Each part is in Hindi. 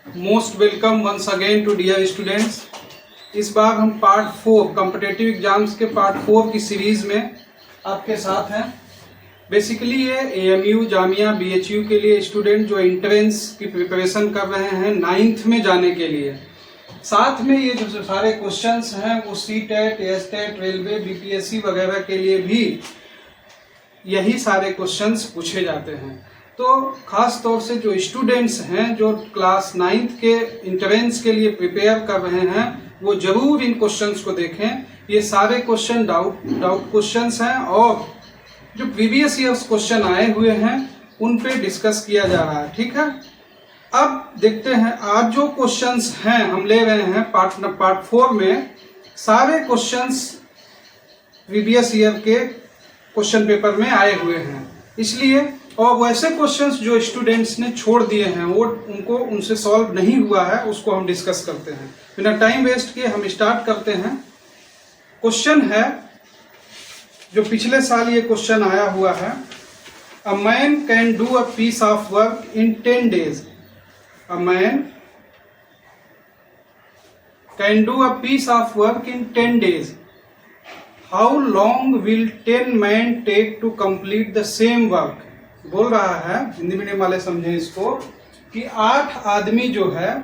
Most welcome once again to dear students. इस बार हम पार्ट 4 कॉम्पिटिटिव एग्जाम्स के पार्ट 4 की सीरीज में आपके साथ हैं। बेसिकली ये एएमयू जामिया बीएचयू के लिए स्टूडेंट जो एंट्रेंस की प्रिपरेशन कर रहे हैं 9th में जाने के लिए, साथ में ये जो सारे क्वेश्चंस हैं वो सीटेट, एसटेट, रेलवे, बीपीएससी वगैरह के लिए भी यही सारे क्वेश्चंस पूछे जाते हैं। तो खास तौर से जो स्टूडेंट्स हैं जो क्लास 9th के एंट्रेंस के लिए प्रिपेयर कर रहे हैं वो जरूर इन क्वेश्चंस को देखें। ये सारे क्वेश्चन डाउट क्वेश्चंस हैं और जो प्रीवियस ईयर्स क्वेश्चन आए हुए हैं उन पे डिस्कस किया जा रहा है। ठीक है, अब देखते हैं आज जो क्वेश्चंस हैं हम ले रहे हैं पार्ट 4 में। सारे क्वेश्चंस प्रीवियस ईयर के क्वेश्चन पेपर में आए हुए हैं, इसलिए और वैसे क्वेश्चंस जो स्टूडेंट्स ने छोड़ दिए हैं वो उनसे सॉल्व नहीं हुआ है उसको हम डिस्कस करते हैं। बिना टाइम वेस्ट किए हम स्टार्ट करते हैं। क्वेश्चन है जो पिछले साल ये क्वेश्चन आया हुआ है, a man can do a piece of work in 10 days। A man can do a piece of work in 10 days। How long will 10 men take to complete the same work. बोल रहा है, हिंदी मीडियम वाले समझे इसको, कि 8 आदमी जो है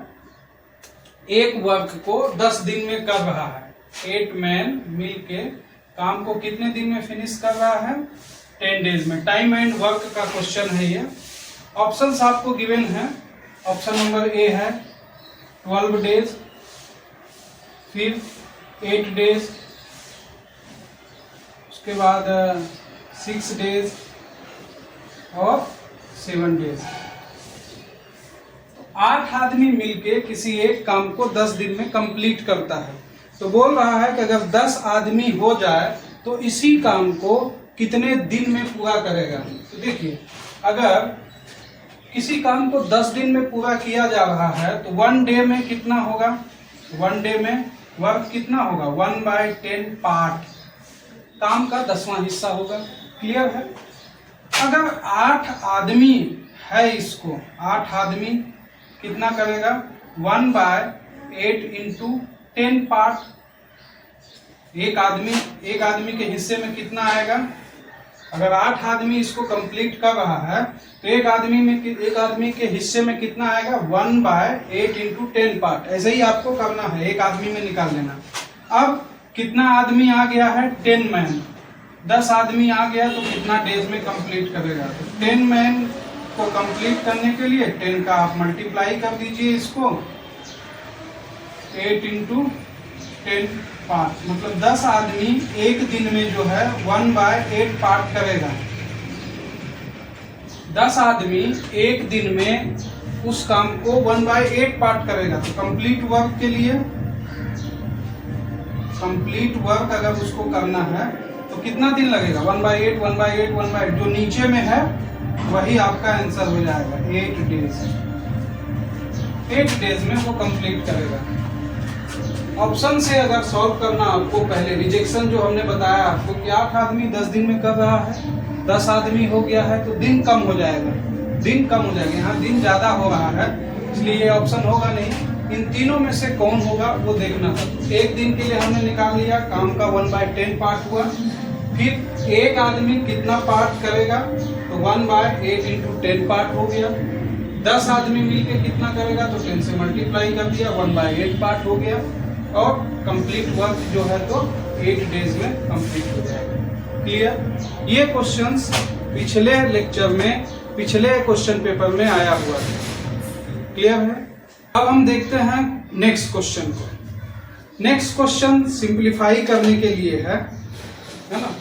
एक वर्क को 10 दिन में कर रहा है। 8 मैन मिलके काम को कितने दिन में फिनिश कर रहा है? 10 days में। टाइम एंड वर्क का क्वेश्चन है ये। ऑप्शंस आपको गिवन है। ऑप्शन नंबर ए है 12 days, फिर 8 days, उसके बाद 6 days और 7 days। 8 आदमी मिलके किसी एक काम को 10 दिन में कंप्लीट करता है। तो बोल रहा है कि अगर 10 आदमी हो जाए तो इसी काम को कितने दिन में पूरा करेगा। तो देखिए, अगर किसी काम को 10 दिन में पूरा किया जा रहा है तो 1 day में कितना होगा? 1 day में वर्क कितना होगा? 1/10 पार्ट, काम का 10वां हिस्सा होगा। क्लियर है? अगर 8 आदमी है, इसको 8 आदमी कितना करेगा? 1/8 इंटू 10 पार्ट। एक आदमी के हिस्से में कितना आएगा? अगर 8 आदमी इसको कंप्लीट कर रहा है तो एक आदमी के हिस्से में कितना आएगा? 1/8 इंटू 10 पार्ट। ऐसे ही आपको करना है, एक आदमी में निकाल लेना। अब कितना आदमी आ गया है? 10 मैन। 10 आदमी आ गया तो कितना डेज में कंप्लीट करेगा? तो 10 मैन को कंप्लीट करने के लिए 10 का आप मल्टीप्लाई कर दीजिए इसको 8 इंटू 10 पार्ट, मतलब 10 आदमी एक दिन में जो है 1/8 पार्ट करेगा। 10 आदमी एक दिन में उस काम को 1/8 पार्ट करेगा। तो कंप्लीट वर्क अगर उसको करना है तो कितना दिन लगेगा? 1/8 जो नीचे में है वही आपका आंसर हो जाएगा। 8 days। 8 days में वो कंप्लीट करेगा। ऑप्शन से अगर सॉल्व करना आपको, पहले रिजेक्शन जो हमने बताया आपको कि 8 आदमी 10 दिन में कर रहा है, 10 आदमी हो गया है तो दिन कम हो जाएगा। यहाँ दिन ज्यादा हो रहा है इसलिए ये ऑप्शन होगा नहीं। इन तीनों में से कौन होगा वो देखना था। एक दिन के लिए हमने निकाल लिया, काम का 1/10 पार्ट हुआ। फिर एक आदमी कितना पार्ट करेगा? तो 1/8 इंटू 10 पार्ट हो गया। 10 आदमी मिलके कितना करेगा? तो 10 से मल्टीप्लाई कर दिया, 1/8 पार्ट हो गया। और कंप्लीट वर्क जो है तो 8 days में कंप्लीट हो जाएगा। क्लियर? ये क्वेश्चंस पिछले लेक्चर में, पिछले क्वेश्चन पेपर में आया हुआ है। क्लियर है? अब हम देखते हैं नेक्स्ट क्वेश्चन को। नेक्स्ट क्वेश्चन सिंप्लीफाई करने के लिए है ना?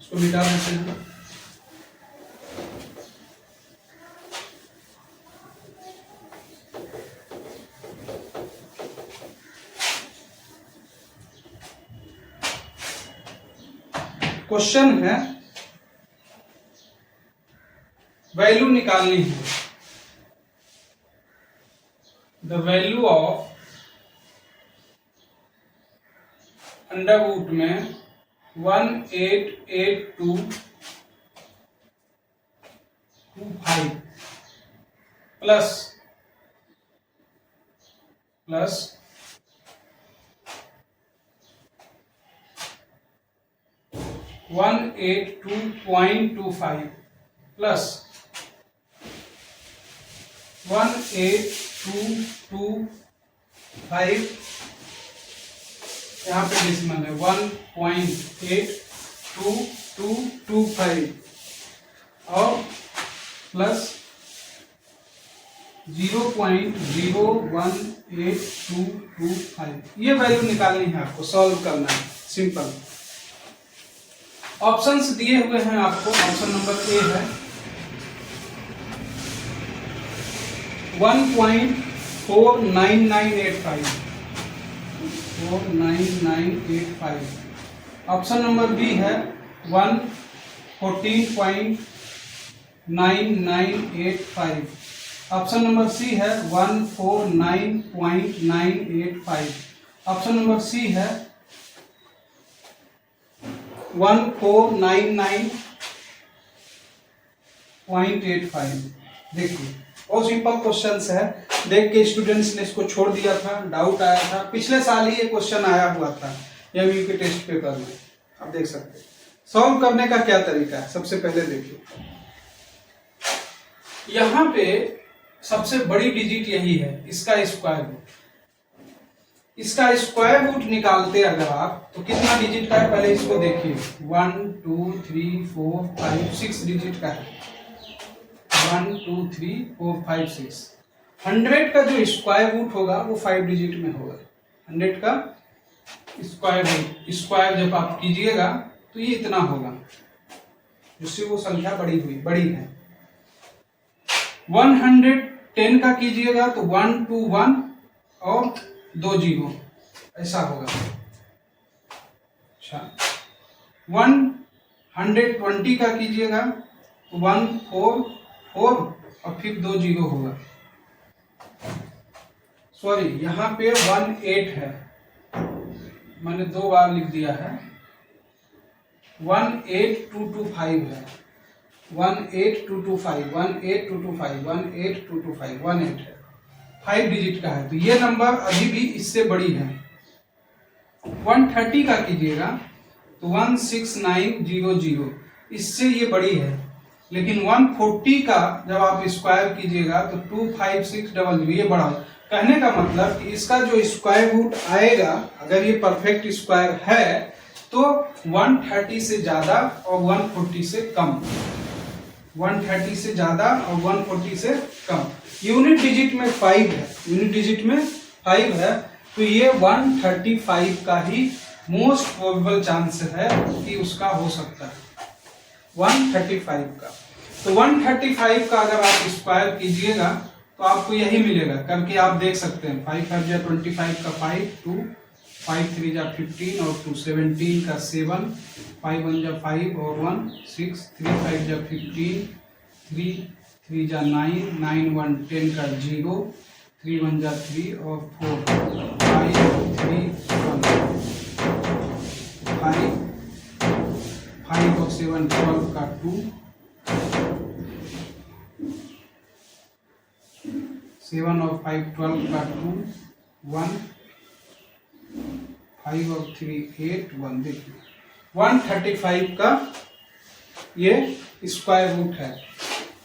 इसको मिटा देते हैं। क्वेश्चन है, वैल्यू निकालनी है। The value of under root में 188225 प्लस प्लस 182.25 प्लस 18225, यहाँ पे डेसिमल है 1.8225 और प्लस 0.018225। ये वैल्यू निकालनी है आपको, सॉल्व करना है, सिंपल। ऑप्शंस दिए हुए हैं आपको। ऑप्शन नंबर ए है 1.49985, 49985। ऑप्शन नंबर बी है 114.9985। ऑप्शन नंबर सी है 149.985। ऑप्शन नंबर सी है 1499.85। देखिए बहुत सिंपल क्वेश्चंस है, देख के स्टूडेंट्स ने इसको छोड़ दिया था, डाउट आया था। पिछले साल ही ये क्वेश्चन आया हुआ था एमयू के टेस्ट पेपर में, आप देख सकते हैं। सॉल्व करने का क्या तरीका है, सबसे पहले देखिए, यहाँ पे सबसे बड़ी डिजिट यही है, इसका स्क्वायर रूट। इसका स्क्वायर रूट निकालते अगर आप तो कितना डिजिट का है, पहले इसको देखिए। 1 2 3 4 5 6 डिजिट का है। 1 2 3 4 5 6। 100 का जो स्क्वायर रूट होगा वो 5 डिजिट में होगा। 100 का स्क्वायर रूट, स्क्वायर जब आप कीजिएगा तो ये इतना होगा, जिससे वो संख्या बड़ी है। 110 का कीजिएगा तो 1 2 1 और 2 0 ऐसा होगा। अच्छा, 120 का कीजिएगा तो 1 4 4 और फिर 2 0 होगा। सॉरी, यहाँ पे 1 8 है, मैंने 2 बार लिख दिया है। 18225 है, 18225 18225 18225 18 है, 5 डिजिट का है। तो ये नंबर अभी भी इससे बड़ी है। 130 का कीजिएगा तो 16900, इससे ये बड़ी है। लेकिन 140 का जब आप स्क्वायर कीजिएगा तो 25600, ये बड़ा है। कहने का मतलब कि इसका जो स्क्वायर रूट आएगा, अगर ये परफेक्ट स्क्वायर है तो 130 से ज्यादा और 140 से कम, 130 से ज्यादा और 140 से कम। यूनिट डिजिट में 5 है, यूनिट डिजिट में 5 है, तो ये 135 का ही मोस्ट प्रोबेबल चांस है कि उसका हो सकता है, 135 का। तो 135 का अगर आप स्क्वायर कीजिएगा तो आपको यही मिलेगा, करके आप देख सकते हैं। 5 5 जा 25 का 5 2, 5 3 जा 15 और 2 17 का 7, 5 1 जा 5 और 1 6, 3 5 जा 15, 3 3 जा 9, 9 1 10 का 0, 3 1 जा 3 और 4, 5 3 1, 5 और 7 12 का 2, 7 और 5 12 का 2 1, 5 और 3 8 1। देखिए 135 का ये स्क्वायर रूट है।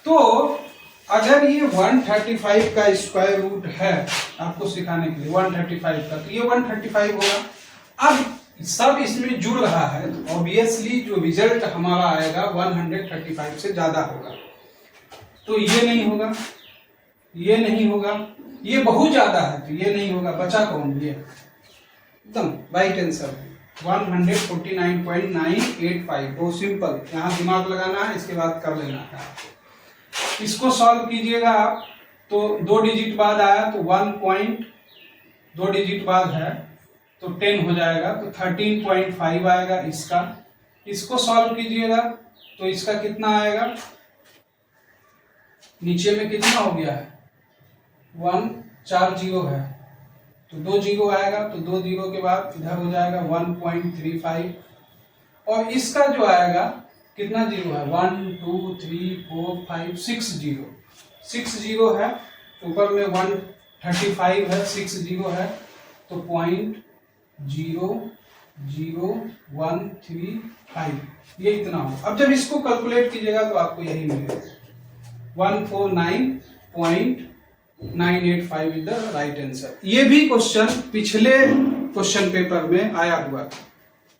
तो अगर ये 135 का स्क्वायर रूट है, आपको सिखाने के लिए 135 का, तो ये 135 होगा। अब सब इसमें जुड़ रहा है तो ऑब्वियसली जो रिजल्ट हमारा आएगा 135 से ज्यादा होगा। तो ये नहीं होगा, ये नहीं होगा, ये बहुत ज्यादा है तो ये नहीं होगा। बचा कौन? ये एकदम राइट आंसर 149.985। बहुत सिंपल, यहाँ दिमाग लगाना है, इसके बाद कर लेना है। इसको सॉल्व कीजिएगा आप तो 2 डिजिट बाद आया तो 1.2 डिजिट बाद है तो 10 हो जाएगा, तो 13.5 आएगा इसका। इसको सॉल्व कीजिएगा तो इसका कितना आएगा, नीचे में कितना हो गया है 1 4 0 है तो 2 0 आएगा, तो 2 0 के बाद इधर हो जाएगा 1.35 और इसका जो आएगा कितना जीरो है 1 2 3 4 5 6 0 है, ऊपर में 35 है, 6 0 है, तो 0.00135 ये इतना हो। अब जब इसको कैलकुलेट कीजिएगा तो आपको यही मिलेगा 149.985 इज द राइट आंसर। ये भी क्वेश्चन पिछले क्वेश्चन पेपर में आया हुआ था।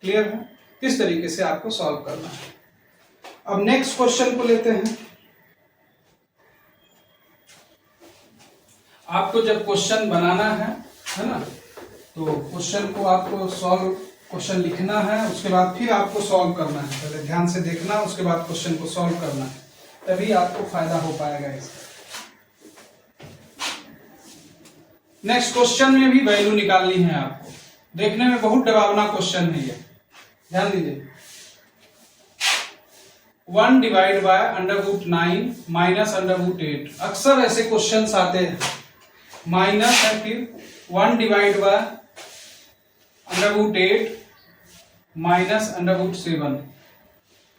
क्लियर है किस तरीके से आपको सॉल्व करना है। अब नेक्स्ट क्वेश्चन को लेते हैं। आपको जब क्वेश्चन बनाना है ना, तो क्वेश्चन को आपको सॉल्व, क्वेश्चन लिखना है, उसके बाद फिर आपको सॉल्व करना है। पहले ध्यान से देखना, उसके बाद क्वेश्चन को सॉल्व करना है, तभी आपको फायदा हो पाएगा इसका। नेक्स्ट क्वेश्चन में भी वैल्यू निकालनी है आपको। देखने में बहुत डरावना क्वेश्चन है ये, ध्यान दीजिए। 1 डिवाइड बाय √9 माइनस √8। अक्सर ऐसे क्वेश्चंस आते हैं, माइनस है, फिर 1 डिवाइड बाय √8 माइनस √7,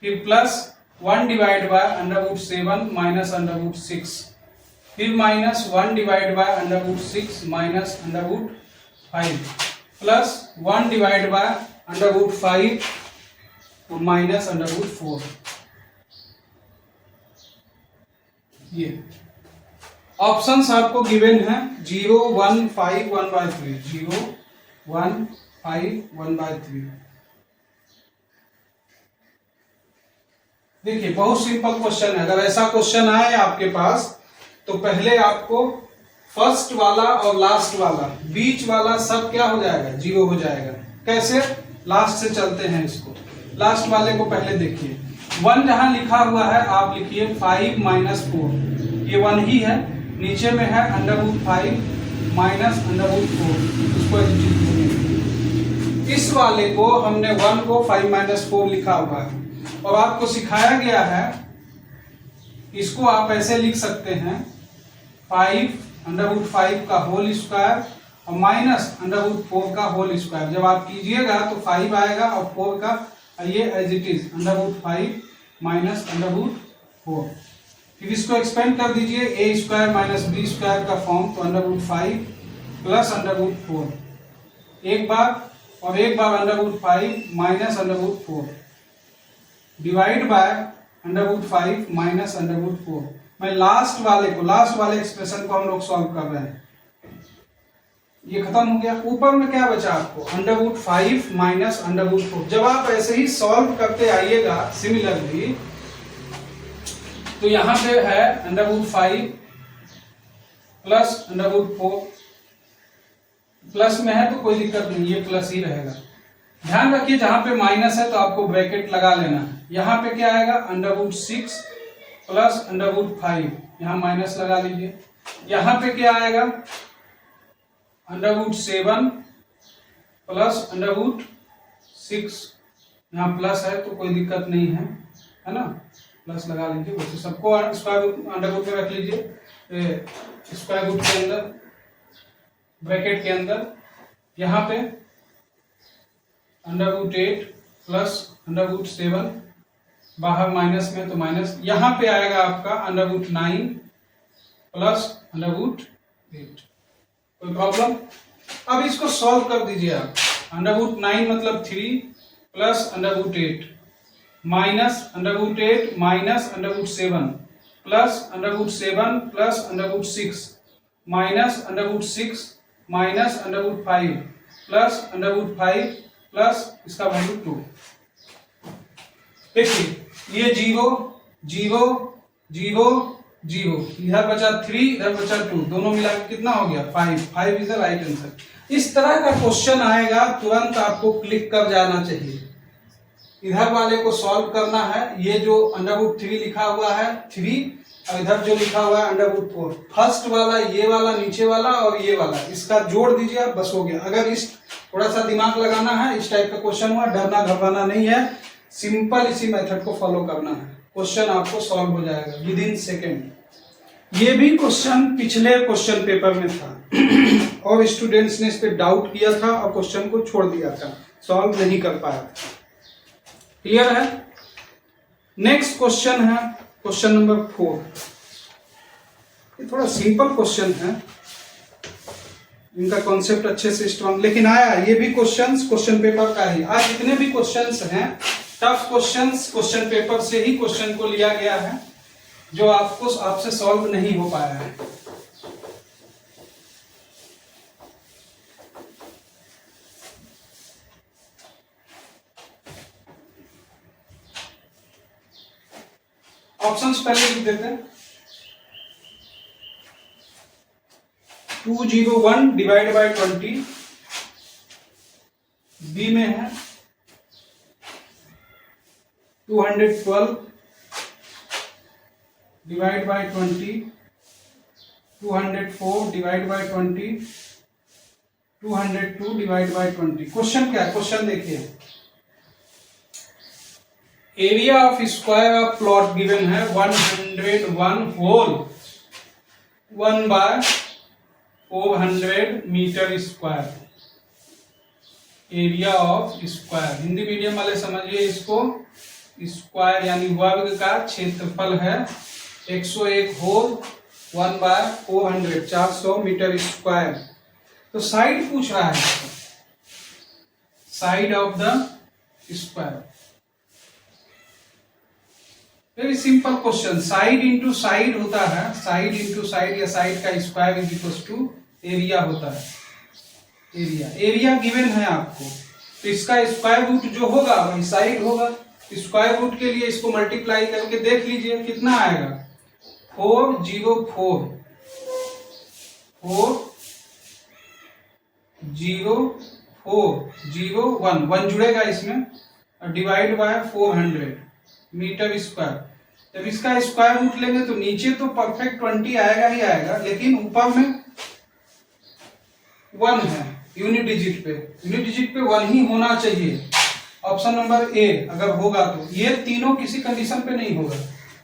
फिर प्लस 1 डिवाइड बाय √7 माइनस √6, फिर minus 1 divide by √6 minus √5, plus 1 divide by √5 minus √4। ये ऑप्शंस आपको गिवन है 0 1 5 1/3, 0 1 5 1/3। देखिए बहुत सिंपल क्वेश्चन है। अगर ऐसा क्वेश्चन आए आपके पास तो पहले आपको फर्स्ट वाला और लास्ट वाला, बीच वाला सब क्या हो जाएगा, 0 हो जाएगा। कैसे, लास्ट से चलते हैं इसको। लास्ट वाले को पहले देखिए, 1 जहां लिखा हुआ है आप लिखिए 5 माइनस 4, ये 1 ही है। नीचे में है √5 माइनस √4, उसको इस वाले को हमने 1 को 5 माइनस 4 लिखा हुआ है, और आपको सिखाया गया है इसको आप ऐसे लिख सकते हैं 5 √5 का होल स्क्वायर और माइनस √4 का होल स्क्वायर। जब आप कीजिएगा तो 5 आएगा और 4 का ये एज इट इज √5 माइनस √4। फिर इसको एक्सपेंड कर दीजिए, a square minus b square का फॉर्म, तो √5 प्लस √4 एक बार, और एक बार √5 माइनस √4 डिवाइड बाय √5 माइनस √4। मैं लास्ट वाले एक्सप्रेशन को हम लोग सॉल्व कर रहे हैं। ये खत्म हो गया। ऊपर में क्या बचा आपको, √5 माइनस √4। जब आप ऐसे ही सॉल्व करते आइएगा सिमिलरली, तो यहां पे है √5 प्लस √4, प्लस में है तो कोई दिक्कत नहीं, ये प्लस ही रहेगा। ध्यान रखिए जहां पे माइनस है तो आपको ब्रैकेट लगा लेना है। यहां पे क्या आएगा, √6 प्लस √5, यहां माइनस लगा लीजिए। यहां पे क्या आएगा, √7 प्लस √6, यहां प्लस है तो कोई दिक्कत नहीं है, है ना, प्लस लगा लीजिए। वैसे सबको स्क्वायर रूट अंडर रूट में रख लीजिए, स्क्वायर रूट के अंदर, ब्रैकेट के अंदर। यहाँ पे √8 प्लस √7, बाहर माइनस में तो माइनस। यहाँ पे आएगा आपका √9 प्लस √8। कोई प्रॉब्लम? अब इसको सॉल्व कर दीजिए आप। √9 मतलब 3 plus √8 minus √8 minus √7 plus √7 plus √6 minus √6 minus √5 plus √5 plus इसका वैल्यू 2। देखिए ये 0 0 0 0, इधर बचा 3, इधर बचा 2, दोनों मिला के कितना हो गया 5। 5 इज द राइट आंसर। इस तरह का क्वेश्चन आएगा तुरंत आपको क्लिक कर जाना चाहिए। इधर वाले को सॉल्व करना है। ये जो √3 लिखा हुआ है 3, और इधर जो लिखा हुआ है √4, फर्स्ट वाला, ये वाला, नीचे वाला और ये वाला, इसका जोड़ दीजिए आप, बस हो गया। अगर इस थोड़ा सा दिमाग लगाना है, इस टाइप का क्वेश्चन हुआ, डरना घबराना नहीं है, सिंपल इसी मेथड को फॉलो करना है, क्वेश्चन आपको सॉल्व हो जाएगा विद इन सेकेंड। ये भी क्वेश्चन पिछले क्वेश्चन पेपर में था और स्टूडेंट्स ने इस पे डाउट किया था और क्वेश्चन को छोड़ दिया था, सॉल्व नहीं कर पाया था। क्लियर है? नेक्स्ट क्वेश्चन है क्वेश्चन नंबर 4। ये थोड़ा सिंपल क्वेश्चन है, इनका कॉन्सेप्ट अच्छे से स्ट्रॉन्ग, लेकिन आया ये भी क्वेश्चन पेपर का ही। आज जितने भी क्वेश्चंस हैं टफ क्वेश्चंस क्वेश्चन पेपर से ही क्वेश्चन को लिया गया है, जो आपसे सॉल्व नहीं हो पाया है। ऑप्शंस पहले लिख देते हैं। 201 डिवाइड बाय 20, बी में है 212 divide by 20, 204 divide by 20, 202 divide by 20। Question क्या है? क्वेश्चन देखिए, area of square of plot given है 101 whole 1 by 400 metre square. Area of square, Hindi medium वाले समझिए इसको, स्क्वायर यानी वर्ग का क्षेत्रफल है 101 होल 1 बाय 400 400 मीटर स्क्वायर। तो साइड पूछ रहा है, side of the square. Very simple question, side into side होता है, साइड इंटू साइड या साइड का square is equal to area होता है। एरिया गिवन है आपको, तो इसका स्क्वायर रूट जो होगा वही साइड होगा। स्क्वायर रूट के लिए इसको मल्टीप्लाई करके देख लीजिए कितना आएगा, 404 40401 1 जुड़ेगा इसमें, और डिवाइड बाय 400 मीटर स्क्वायर। जब इसका स्क्वायर रूट लेंगे तो नीचे तो परफेक्ट 20 आएगा ही आएगा, लेकिन ऊपर में 1 है यूनिट डिजिट पे, यूनिट डिजिट पे 1 ही होना चाहिए। ऑप्शन नंबर ए अगर होगा तो, ये तीनों किसी कंडीशन पे नहीं होगा,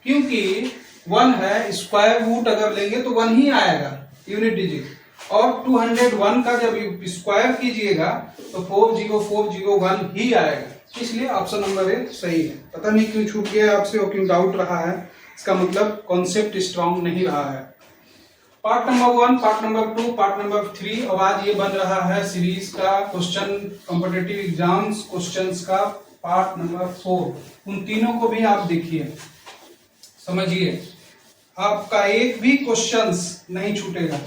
क्योंकि 1 है, स्क्वायर रूट अगर लेंगे तो 1 ही आएगा यूनिट डिजिट, और 201 का जब स्क्वायर कीजिएगा तो 40401 ही आएगा। इसलिए ऑप्शन नंबर ए सही है। पता नहीं क्यों छूट गया आपसे और क्यों डाउट रहा है, इसका मतलब कॉन्सेप्ट स्ट्रांग नहीं रहा है। Part number 1, part number 2, part number 3, और आज ये बन रहा है सीरीज का क्वेश्चन कॉम्पिटिटिव एग्जाम्स क्वेश्चंस का पार्ट नंबर 4। उन तीनों को भी आप देखिए, समझिए, आपका एक भी क्वेश्चंस नहीं छूटेगा,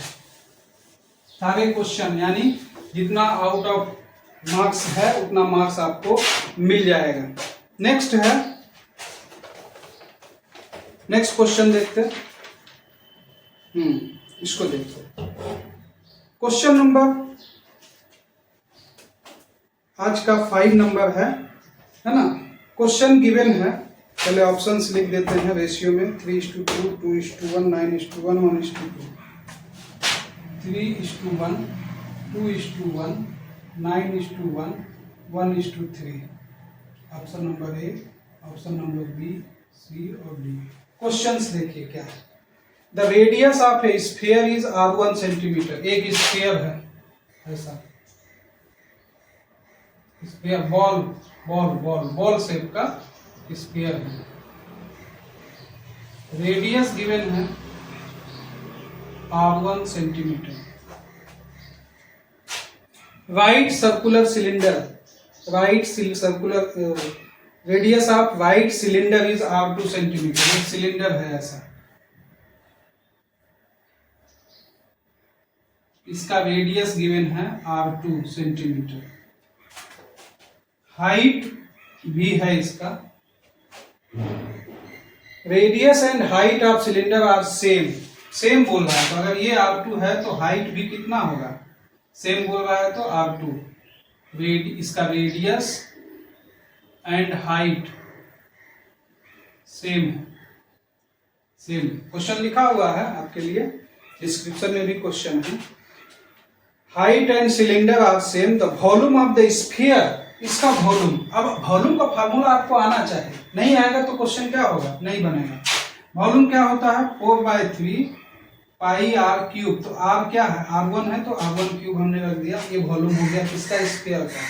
सारे क्वेश्चन, यानी जितना आउट ऑफ मार्क्स है उतना मार्क्स आपको मिल जाएगा। नेक्स्ट है, नेक्स्ट क्वेश्चन देखते हैं। इसको देखते हैं, क्वेश्चन नंबर आज का 5 नंबर है ना। क्वेश्चन गिवन है, पहले ऑप्शंस लिख देते हैं रेशियो में, 3:2, 2:1, 9:1, 1:2, 3:1, 2:1, 9:1, 1:3। Option number A, option number B, C और डी। क्वेश्चंस देखिए क्या है। The radius of a sphere is r1 centimetre. एक स्फीयर है ऐसा, स्फीयर, बॉल शेप का स्फीयर है, रेडियस गिवन है r1 centimetre. Right circular cylinder, right circular radius of right cylinder is r2 centimetre. एक सिलेंडर है ऐसा, इसका रेडियस गिवन है r2 सेंटीमीटर। हाइट भी है इसका। Radius and height of cylinder are same, same बोल रहा है, तो अगर ये r2 है तो हाइट भी कितना होगा, सेम बोल रहा है तो r2। इसका रेडियस एंड हाइट सेम है, सेम। क्वेश्चन लिखा हुआ है आपके लिए, डिस्क्रिप्शन में भी क्वेश्चन है। Height and cylinder are same, the volume of the sphere, इसका वॉल्यूम। अब वॉल्यूम का फार्मूला आपको आना चाहिए, नहीं आएगा तो क्वेश्चन क्या होगा, नहीं बनेगा। वॉल्यूम क्या होता है, 4/3 पाई r क्यूब। तो r क्या है, r1 है, तो r1 क्यूब हमने रख दिया, ये वॉल्यूम हो गया किसका, स्फीयर का।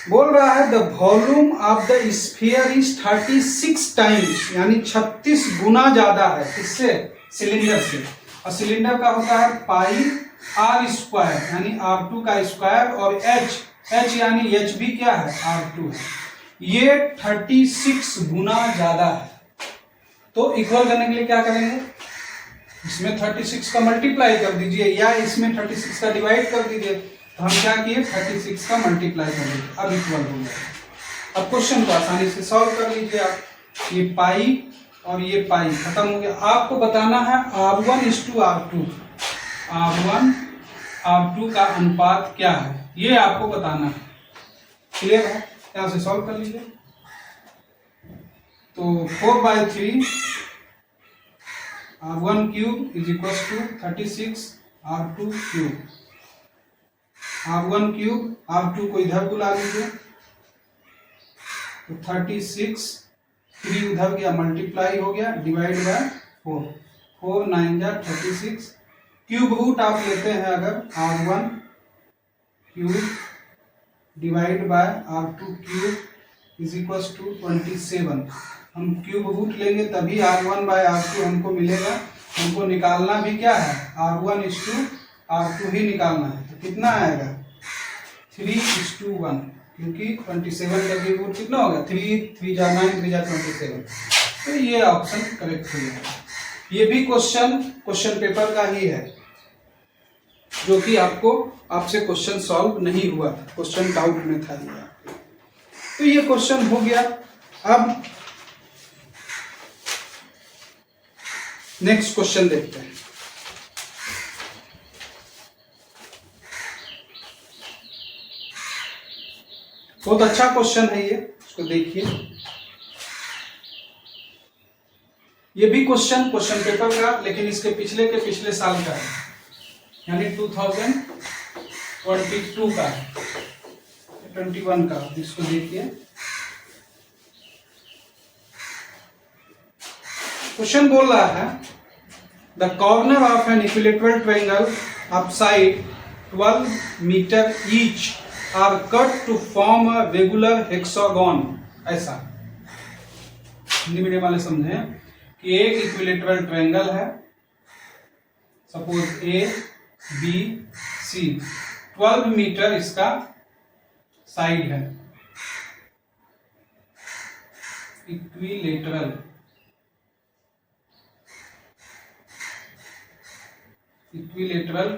बोल रहा है the volume of the sphere is 36 times, यानी 36 गुना ज्यादा है किससे, सिलेंडर से। और सिलेंडर का होता है पाई आर स्क्वायर यानी R2 का स्क्वायर और H यानी H भी क्या है R2 है, ये 36 गुना ज्यादा है। तो इक्वल करने के लिए क्या करेंगे, इसमें 36 का मल्टीप्लाई कर दीजिए या इसमें 36 का डिवाइड कर दीजिए। तो हम क्या किए 36 का मल्टीप्लाई कर दीजिए, अब इक्वल हो गया। अब क्वेश्चन को आसानी से सॉल्व कर लीजिए आप। ये पाई और ये पाई खत्म हो गया। आपको बताना है R1:R2, R1:R2 का अनुपात क्या है, ये आपको बताना है। क्लियर है, यहाँ से सॉल्व कर लीजिए। तो 4/3 R1³ is equal to 36 R2³। R1³ R2 को इधर बुला लीजिए, तो 36 3 उधर गया मल्टीप्लाई हो गया डिवाइड बाय 4, 4 9 जा 36। क्यूब रूट आप लेते हैं अगर R1³ divide by R2³ is equal to 27। हम क्यूब रूट लेंगे तभी R1/R2 हमको मिलेगा। हमको निकालना भी क्या है R1:R2 ही निकालना है। तो कितना आएगा 3:1, क्योंकि 27 का क्यूब रूट कितना होगा 3 3 जा 9 3 जा 27। तो ये ऑप्शन करेक्ट हो जाएगा। ये भी क्वेश्चन पेपर का ही है, जो कि आपसे क्वेश्चन सॉल्व नहीं हुआ था, क्वेश्चन डाउट में था ये। तो ये क्वेश्चन हो गया। अब नेक्स्ट क्वेश्चन देखते हैं। बहुत अच्छा क्वेश्चन है ये, इसको देखिए। ये भी क्वेश्चन पेपर का, लेकिन इसके पिछले साल का है, यानी 2022 का है, 21 का। इसको देखिए। क्वेश्चन बोल रहा है the corner of an equilateral triangle of side 12 metre each are cut to form a regular hexagon. ऐसा हिंदी मीडियम वाले समझे कि एक इक्विलेटरल ट्रायंगल है, सपोज ABC, 12 मीटर इसका साइड है, इक्विलेटरल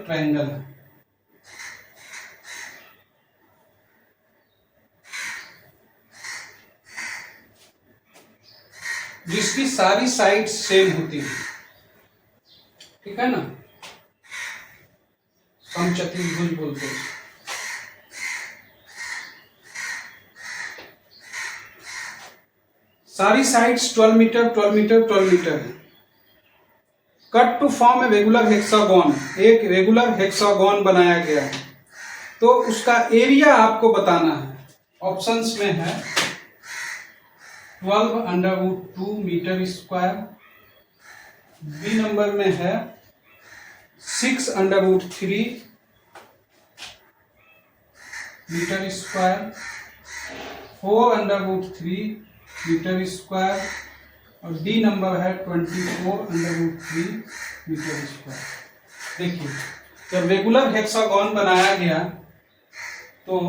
ट्रायंगल है। जिसकी सारी साइड सेम होती है, ठीक है ना, समचतुर्भुज बोलते हैं। सारी साइड्स 12 मीटर 12 मीटर 12 मीटर है। Cut to form a regular hexagon, एक रेगुलर हेक्सागोन बनाया गया है। तो उसका एरिया आपको बताना है। ऑप्शंस में है 12√2 मीटर स्क्वायर, बी नंबर में है 6√3 मीटर स्क्वायर, 4√3 मीटर स्क्वायर, और डी नंबर है 24√3 मीटर स्क्वायर। देखिए, जब रेगुलर हेक्सागोन बनाया गया तो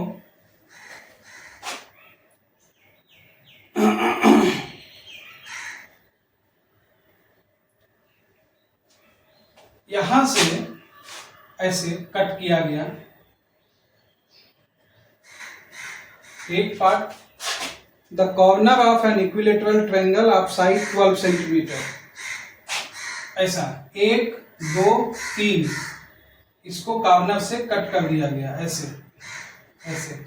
यहां से ऐसे कट किया गया एक part, the corner of an equilateral triangle of side 12 centimetre, ऐसा 1 2 3, इसको कॉर्नर से कट कर दिया गया, ऐसे ऐसे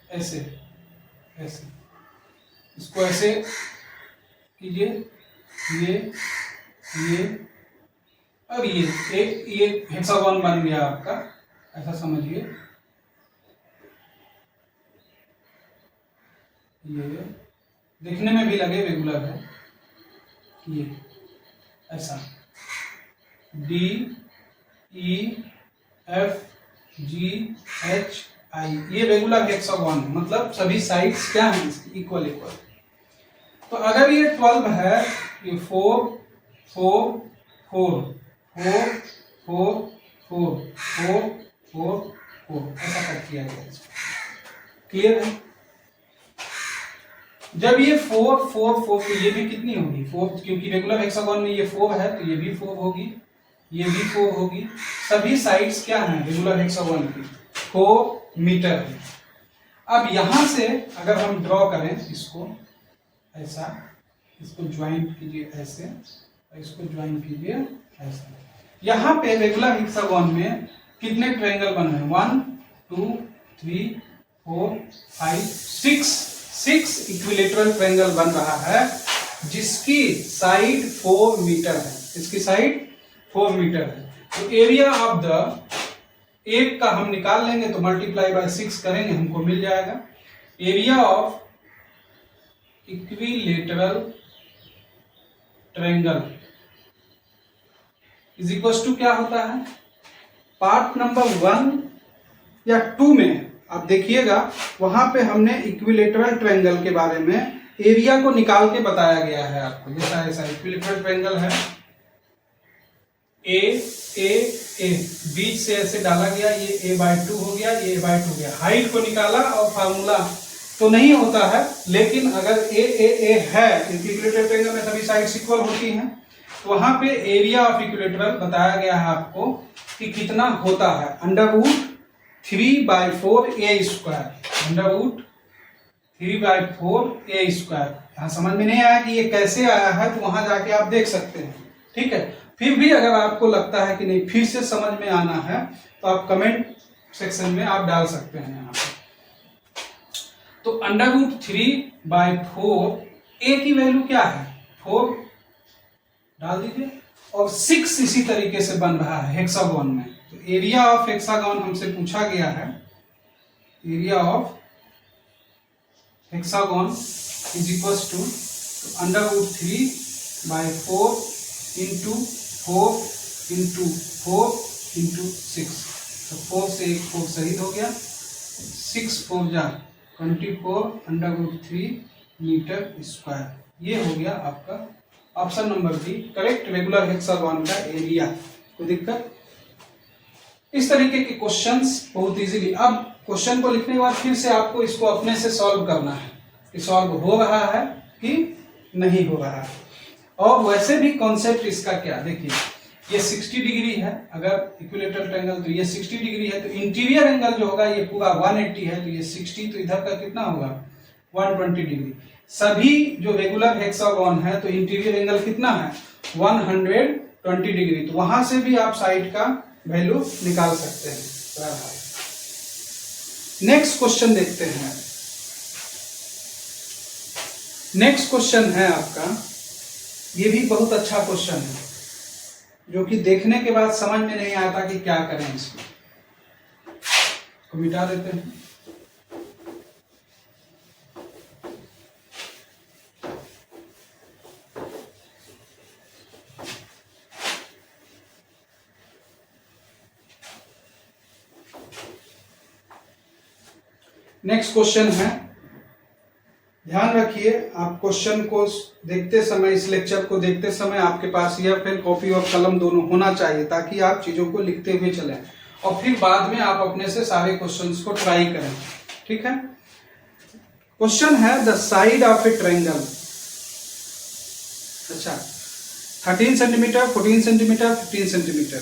ऐसे ऐसे, इसको ऐसे कीजिए, ये अब ये हेक्सागोन बन गया आपका, ऐसा समझिए। ये दिखने में भी लगे रेगुलर है, ये ऐसा D E F G H I, ये रेगुलर हेक्सागोन है, मतलब सभी साइड्स क्या हैं इसकी इक्वल। तो अगर ये 12 है, ये 4 4 4 4 4 4 4 4 4 ऐसा कट किया गया है। क्लियर है? जब ये 4 4 4 तो ये भी कितनी होगी 4, क्योंकि रेगुलर हेक्सागोन में ये 4 है तो ये भी 4 होगी, ये भी 4 होगी। सभी साइड्स क्या हैं रेगुलर हेक्सागोन की? 4 मीटर है। अब यहां से अगर हम ड्रॉ करें इसको ऐसा, इसको ज्वाइंट कीजिए ऐसे, इसको ज्वाइन कीजिए ऐसा। यहाँ पे रेगुलर हेक्सागोन में कितने ट्रायंगल बन रहे हैं? 1 2 3 4 5 6 इक्विलेटरल ट्रायंगल बन रहा है जिसकी साइड 4 मीटर है। इसकी साइड 4 मीटर है। तो एरिया ऑफ द एक का हम निकाल लेंगे तो मल्टीप्लाई बाय 6 करेंगे, हमको मिल जाएगा area of equilateral triangle is equal to क्या होता है? पार्ट नंबर 1 या 2 में आप देखिएगा वहां पे हमने इक्विलेटरल ट्रायंगल के बारे में एरिया को निकाल के बताया गया है आपको। जैसा ऐसा इक्विलेटरल ट्रायंगल है, ए बीच से ऐसे डाला गया, ये a/2 हो गया, ये a/2 हो गया। हाइट को निकाला और फार्मूला तो नहीं होता है, लेकिन अगर ए है, इक्विलेटरल ट्रायंगल में सभी साइड्स इक्वल होती हैं, तो वहां पे एरिया ऑफ इक्विलेटरल बताया गया है आपको कि कितना होता है, √3/4 a स्क्वायर, √3/4 a स्क्वायर। यहाँ समझ में नहीं आया कि ये कैसे आया है तो वहां जाके आप देख सकते हैं, ठीक है। फिर भी अगर आपको लगता है कि नहीं फिर से समझ में आना है तो आप कमेंट सेक्शन में आप डाल सकते हैं यहाँ पे। तो √3/4 a की वैल्यू क्या है? 4 डाल दीजिए, और 6 इसी तरीके से बन रहा है हेक्सागोन में। तो एरिया ऑफ हेक्सागोन हमसे पूछा गया है, area of hexagon is equal to √3/4 into 4 into 4 into 6। तो 4 से एक 4 शहीद हो गया, 6 4 जा 24 √3 मीटर स्क्वायर। ये हो गया आपका option number B correct, regular hexagon का एरिया। कोई दिक्कत? इस तरीके के क्वेश्चंस बहुत इजीली, अब क्वेश्चन को लिखने के बाद फिर से आपको इसको अपने से सॉल्व करना है कि सॉल्व हो रहा है कि नहीं हो रहा है। और वैसे भी कॉन्सेप्ट इसका क्या, देखिए ये 60 डिग्री है, अगर इक्विलेटरल ट्रायंगल तो ये 60 डिग्री है, तो इंटीरियर एंगल जो होगा ये पूरा 180 है, तो ये 60, तो इधर का कितना होगा 120 डिग्री। सभी जो रेगुलर हेक्सागोन है तो इंटीरियर एंगल कितना है 120 डिग्री, तो वहां से भी आप साइड का वैल्यू निकाल सकते हैं। नेक्स्ट क्वेश्चन देखते हैं। नेक्स्ट क्वेश्चन है आपका, ये भी बहुत अच्छा क्वेश्चन है जो कि देखने के बाद समझ में नहीं आता कि क्या करें, इसको मिटा देते हैं। नेक्स्ट क्वेश्चन है, ध्यान रखिए आप क्वेश्चन को देखते समय, इस लेक्चर को देखते समय आपके पास या फिर कॉपी और कलम दोनों होना चाहिए ताकि आप चीजों को लिखते हुए चलें और फिर बाद में आप अपने से सारे क्वेश्चंस को ट्राई करें, ठीक है। क्वेश्चन है the side of a triangle, अच्छा 13 centimetre, 14 centimetre, 15 centimetre.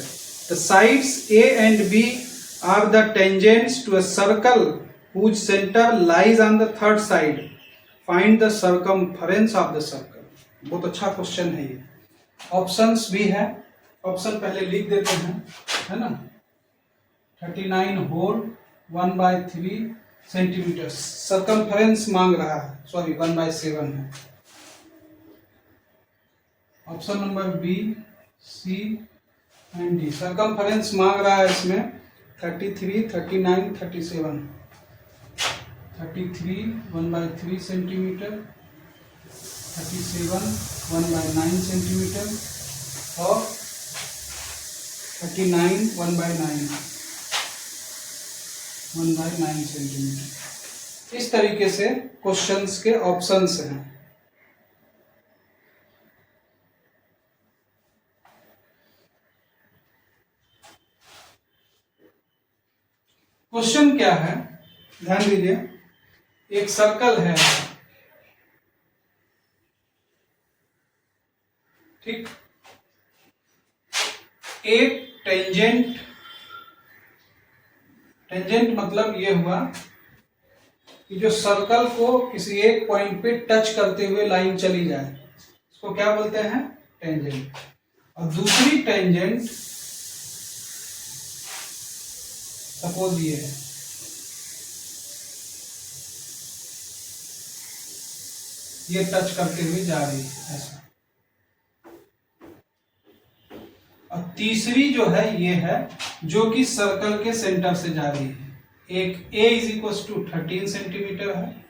The sides A and B are the tangents to a circle whose center lies on the third side. Find the circumference of the circle. बहुत अच्छा क्वेश्चन है ये। ऑप्शंस भी है, ऑप्शन पहले लिख देते हैं, है ना। 39 होल 1/3 सेंटीमीटर सर्कमफरेंस मांग रहा है, सॉरी 1/7 है। Option number B, C and D circumference मांग रहा है इसमें 33, 39, 37। 33 1/3 सेंटीमीटर, 37 1/9 सेंटीमीटर और 39 1/9 सेंटीमीटर। इस तरीके से क्वेश्चंस के ऑप्शंस हैं। क्वेश्चन क्या है, ध्यान दीजिए। एक सर्कल है, ठीक, एक टेंजेंट, टेंजेंट मतलब ये हुआ कि जो सर्कल को किसी एक पॉइंट पे टच करते हुए लाइन चली जाए, इसको क्या बोलते हैं, टेंजेंट। और दूसरी टेंजेंट सपोज ये है, ये टच करते हुए जा रही है ऐसा। और तीसरी जो है ये है जो कि सर्कल के सेंटर से जा रही है। एक A is equal to 13 centimetre है,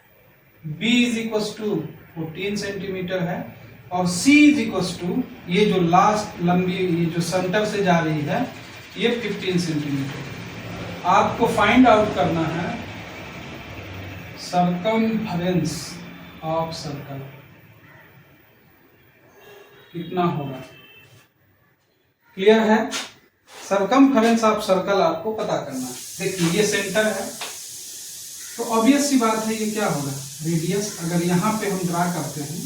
B is equal to 14 centimetre है, और C इज इक्वल टू ये जो लास्ट लंबी, ये जो सेंटर से जा रही है, ये 15 सेंटीमीटर। आपको फाइंड आउट करना है सर्कमफेरेंस ऑफ सर्कल कितना होगा। क्लियर है? सर्कमफेरेंस ऑफ सर्कल आपको पता करना है। देखिए ये सेंटर है, तो ऑब्वियस सी बात है ये क्या होगा, रेडियस। अगर यहां पे हम ड्रा करते हैं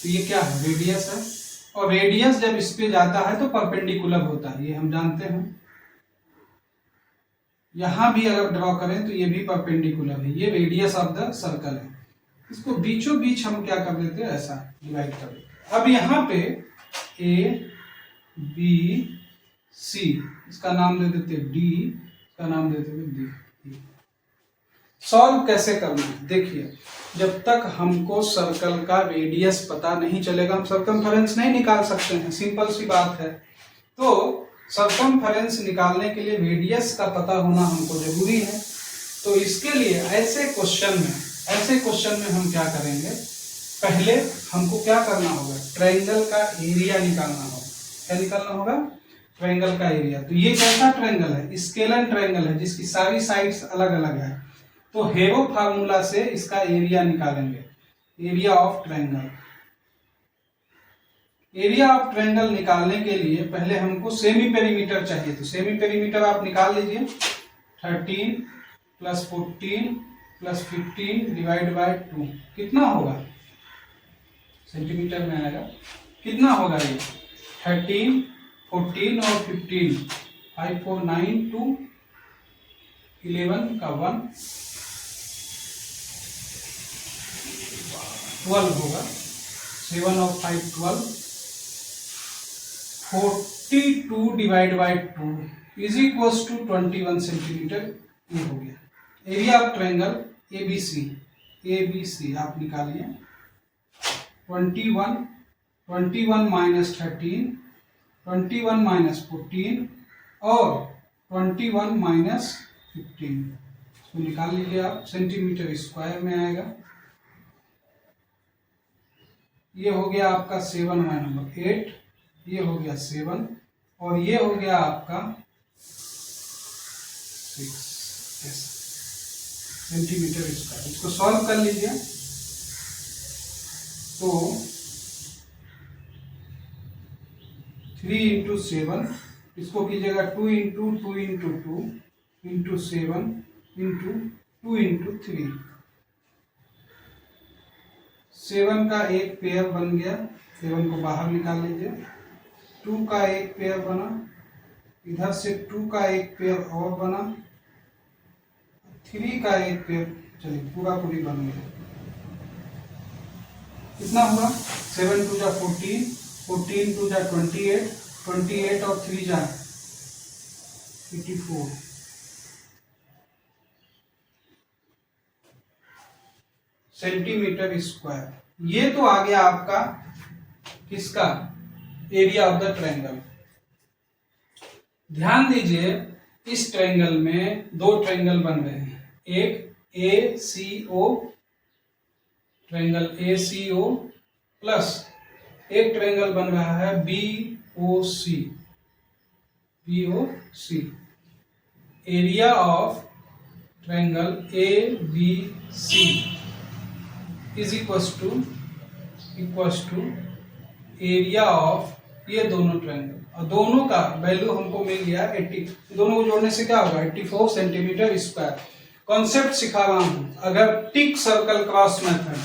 तो ये क्या है, रेडियस है। और रेडियस जब इस पे जाता है तो परपेंडिकुलर होता है, ये हम जानते हैं। यहां भी अगर ड्रॉ करें तो ये भी परपेंडिकुलर है, ये रेडियस ऑफ द सर्कल है। इसको बीचों बीच हम क्या कर देते हैं, ऐसा डिवाइड कर देते हैं। अब यहाँ पे A B C, इसका नाम दे देते D, इसका नाम दे देते D। सॉल्व कैसे करना है, देखिए जब तक हमको सर्कल का रेडियस पता नहीं चलेगा हम सर्कमफेरेंस नहीं निकाल सकते हैं, सिंपल सी बात है। तो सर्कमफेरेंस निकालने के लिए रेडियस का पता होना हमको जरूरी है। तो इसके लिए ऐसे क्वेश्चन में हम क्या करेंगे, पहले हमको क्या करना होगा, ट्रायंगल का एरिया निकालना होगा। क्या निकालना होगा, ट्रायंगल का एरिया। तो ये कैसा ट्रायंगल है, स्केलर ट्रायंगल है जिसकी सारी साइड्स अलग अलग है। तो हेरो फार्मूला से इसका एरिया निकालेंगे, area of triangle. Area of triangle निकालने के लिए पहले हमको सेमी पेरीमीटर चाहिए। तो सेमी पेरीमीटर आप निकाल लीजिए, 13 प्लस 14 प्लस 15 डिवाइड बाय 2 कितना होगा, सेंटीमीटर में आएगा। कितना होगा ये, 13 14 और 15, 5 4 9 2 11 का 1 12 होगा, 7 और 5 12, 42 divide by 2 is equal to 21 centimetre. ये हो गया एरिया ऑफ ट्रायंगल ABC आप निकालिए। 21 माइनस 13, 21 माइनस 14 और 21 माइनस 15, इसको निकाल लीजिए आप, सेंटीमीटर स्क्वायर में आएगा। ये हो गया आपका 7 माइनस 8, ये हो गया 7 और ये हो गया आपका 6 सेंटीमीटर स्क्वायर। इसको सॉल्व कर लीजिए। तो 3 इंटू 7, इसको कीजिएगा 2 into 2 into 2 into 7 into 2 into 3। 7 का एक पेयर बन गया, 7 को बाहर निकाल लीजिए। 2 का एक पेयर बना, इधर से 2 का एक पेयर और बना, 3 का एक पेयर, चलिए पूरा पूरी बन गया। कितना हुआ, 7 2 जा 14, 14 2 जा 28, 28 और 3 जा 84 सेंटीमीटर स्क्वायर। ये तो आ गया आपका किसका, एरिया ऑफ द ट्रायंगल। ध्यान दीजिए इस ट्रायंगल में दो ट्रायंगल बन रहे हैं, एक ACO, ट्रायंगल ACO प्लस एक ट्रायंगल बन रहा है BOC। Area of triangle ABC is equal to area of ये दोनों ट्रायंगल, और दोनों का वैल्यू हमको मिल गया 80। दोनों को जोड़ने से क्या होगा 84 सेंटीमीटर स्क्वायर। कॉन्सेप्ट सिखा रहा हूँ, अगर टिक सर्कल क्रॉस मेथड,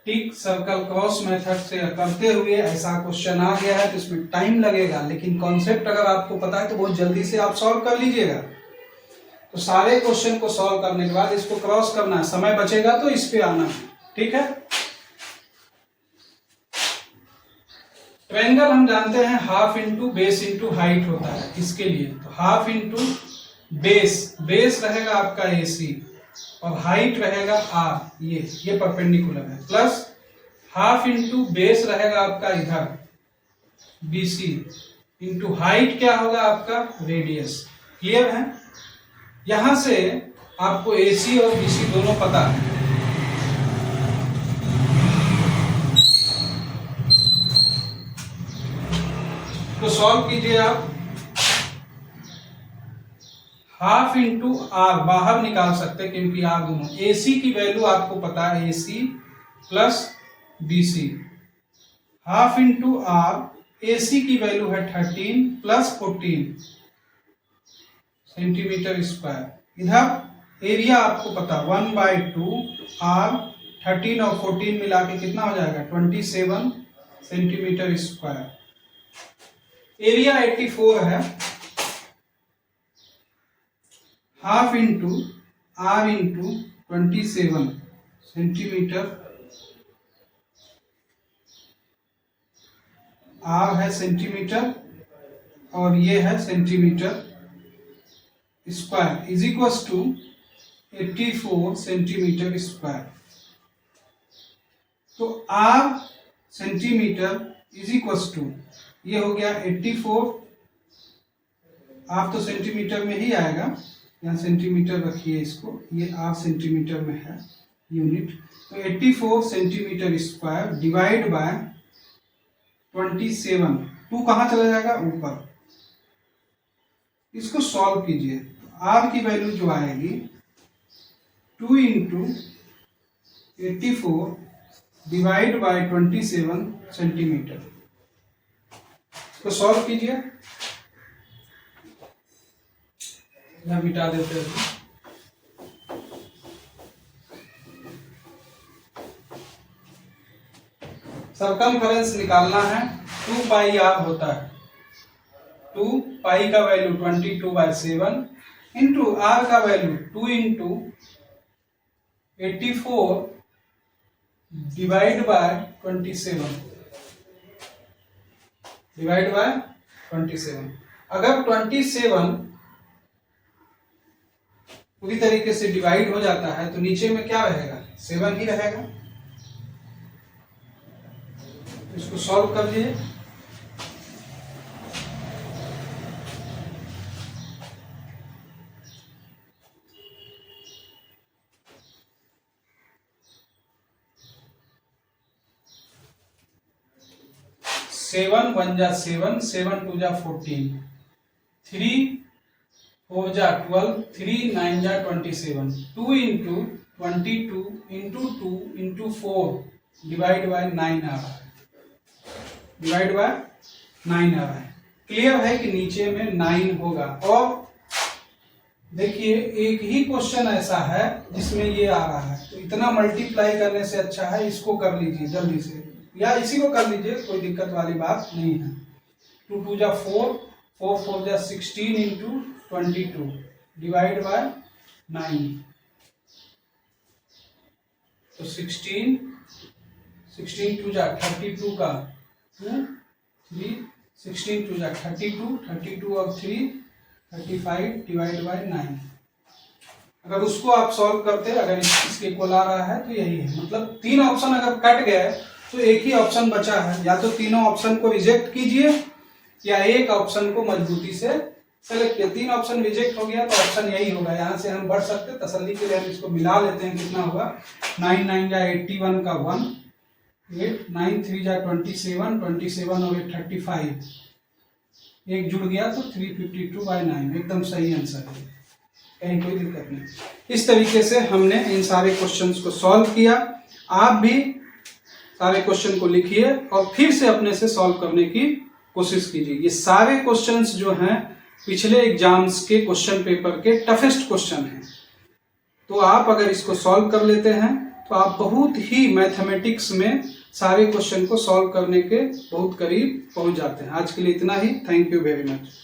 टिक सर्कल क्रॉस मेथड से करते हुए ऐसा क्वेश्चन आ गया है तो इसमें टाइम लगेगा, लेकिन कॉन्सेप्ट अगर आपको पता है तो बहुत जल्दी से आप सॉल्व कर लीजिएगा। तो सारे क्वेश्चन को सॉल्व करने के बाद इसको क्रॉस करना है, समय बचेगा तो इस पे आना है, ठीक है। ट्रायंगल हम जानते हैं half into base into height होता है, इसके लिए तो हाफ इंटू बेस, बेस रहेगा आपका AC और हाइट रहेगा R, ये परपेंडिकुलर है, प्लस हाफ इंटू बेस रहेगा आपका इधर BC इंटू हाइट क्या होगा आपका रेडियस। क्लियर है? यहां से आपको AC और BC दोनों पता है। तो सॉल्व कीजिए आप। हाफ इंटू R बाहर निकाल सकते हैं क्योंकि R दोनों, AC की वैल्यू आपको पता है AC plus BC, half into R, AC की वैल्यू है 13 प्लस 14 सेंटीमीटर स्क्वायर। इधर एरिया आपको पता 1/2 R, 13 और 14 मिला के कितना हो जाएगा 27 सेंटीमीटर स्क्वायर। एरिया 84 है, half into R into 27 centimetre, R है सेंटीमीटर और ये है centimetre square, is equals to 84 centimetre square. तो R centimetre is equals to, ये हो गया 84, आप तो सेंटीमीटर में ही आएगा, यहाँ सेंटीमीटर रखिए इसको, ये R सेंटीमीटर में है यूनिट, तो 84 सेंटीमीटर स्क्वायर डिवाइड बाय 27, 2 कहाँ चला जाएगा ऊपर। इसको सॉल्व कीजिए, R की वैल्यू जो आएगी 2 इंटू 84 डिवाइड बाय 27 सेंटीमीटर। इसको सॉल्व कीजिए, यह मिटा देते हैं। सरकमफेरेंस निकालना है, 2 पाई R होता है, 2 पाई का वैल्यू 22/7 इंटू R का value 2 into 84 divide by 27, divide by 27। अगर 27 पूरी तरीके से डिवाइड हो जाता है तो नीचे में क्या रहेगा 7 ही रहेगा। इसको सॉल्व कर लिए, सेवन 1 जा 7, 7 2 जा 14, 3 4 जा 12, 3 9 जा 27, 2 into 22 into 2 into 4 divide by 9 आ रहा है, डिवाइड बाय 9 आ रहा है। क्लियर है कि नीचे में 9 होगा। और देखिए एक ही क्वेश्चन ऐसा है जिसमें ये आ रहा है, तो इतना मल्टीप्लाई करने से अच्छा है इसको कर लीजिए जल्दी से, या इसी को कर लीजिए, कोई दिक्कत वाली बात नहीं है। 2 2 जा 4, 4 4 जा 16 इंटू 22 डिवाइड बाय 9, तो 16 2 जा 32 का 2 3, 16 2 जा 32, 32 और 3 35 डिवाइड बाय 9। अगर उसको आप सॉल्व करते, अगर इसके इक्वल आ रहा है तो यही है, मतलब 3 ऑप्शन अगर कट गए तो एक ही ऑप्शन बचा है, या तो तीनों ऑप्शन को रिजेक्ट कीजिए या एक ऑप्शन को मजबूती से सेलेक्ट किया। 3 ऑप्शन रिजेक्ट हो गया तो ऑप्शन यही होगा, यहाँ से हम बढ़ सकते, तसल्ली के लिए हम इसको मिला लेते हैं। कितना होगा 9 9 जा 81 का 1, 8 9 3 जा 27, 27 और 35, एक जुड़ गया तो 352/9, एकदम सही आंसर है, कहीं कोई दिक्कत नहीं। इस तरीके से हमने इन सारे क्वेश्चंस को सॉल्व किया। आप भी सारे क्वेश्चन को लिखिए और फिर से अपने से सॉल्व करने की कोशिश कीजिए। ये सारे क्वेश्चंस जो हैं पिछले एग्जाम्स के क्वेश्चन पेपर के टफेस्ट क्वेश्चन हैं। तो आप अगर इसको सॉल्व कर लेते हैं तो आप बहुत ही मैथमेटिक्स में सारे क्वेश्चन को सॉल्व करने के बहुत करीब पहुंच जाते हैं। आज के लिए इतना ही। Thank you very much.